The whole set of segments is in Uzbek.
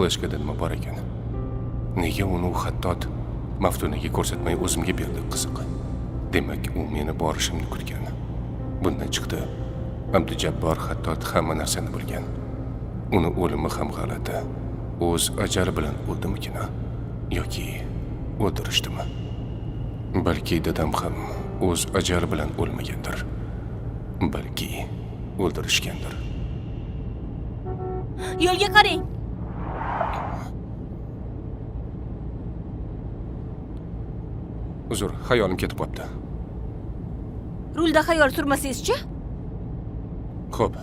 Flashkada nima bor ekan? Nega uni u xattot Maftunaga ko'rsatmay o'zimga berdi qiziq. Demak, u meni borishimni kutgan. Bundan chiqdi, Abdujabbor xattot hamma narsani bilgan. Uni o'limi ham g'alati. O'z ajali bilan o'ldimikin yoki o'ldirishdimi? Balki dadam ham o'z ajali bilan o'lmagandir. Balki o'ldirishgandir. Yo'lga qarang. Uzr, xayolim ketib qopti. Rulda xayol surmasangiz-chi? Xo'p.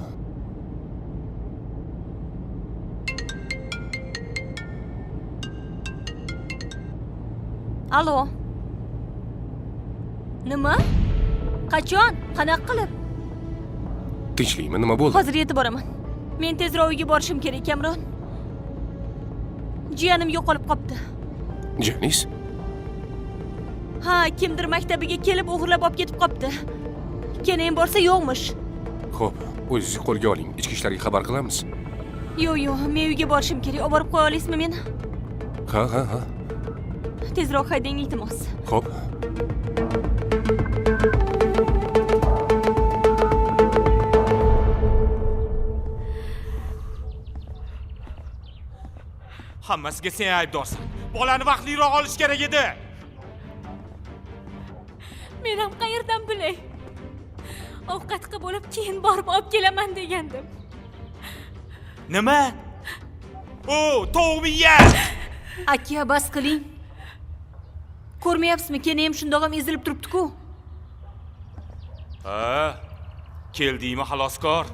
Alo. Nima? Qachon? Qanaqa qilib? Tinchlikmi, nima bo'ldi? Hozir yetib boraman. Men tezroq uyga borishim kerak, Kamron. Jiyanim yo'qolib qopti. Janis? Ha, kimdir maktabiga kelib o'g'irlab olib ketib qopti. Keyin borsa yo'qmish. Xo'p, o'zingizni qo'lga oling. Ichki ishlarga xabar qilamiz. Yo'q, men uyga borishim kerak. Olib borib qo'ya olasizmi meni? Ha. Tezroq haydang, iltimos. Xo'p. Hammasiga sen aybdorsan. Bolani vaqtliroq olish kerak edi. Men ham qayerdan bilay? Ovqat qilib olib, keyin borib olib kelaman degandim. Nima? Tovuqni ye. Aka, bas qiling. Ko'rmayapsizmi, keyin ham shundoq ham ezilib turibdi-ku. Ha, keldingmi xaloskor?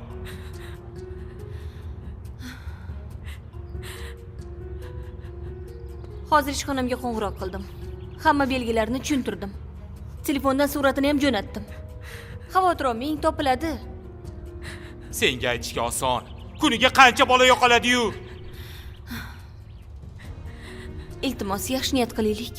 Hozir ishxonamga qo'ng'iroq qildim. Hamma belgilarini tushuntirdim. Telefondan suratini ham jo'natdim. Xavotir olmang, topiladi. Senga aytishga oson. Kuniga qancha bola yo'qoladi-yu? Iltimos, yaxshi niyat qilaylik.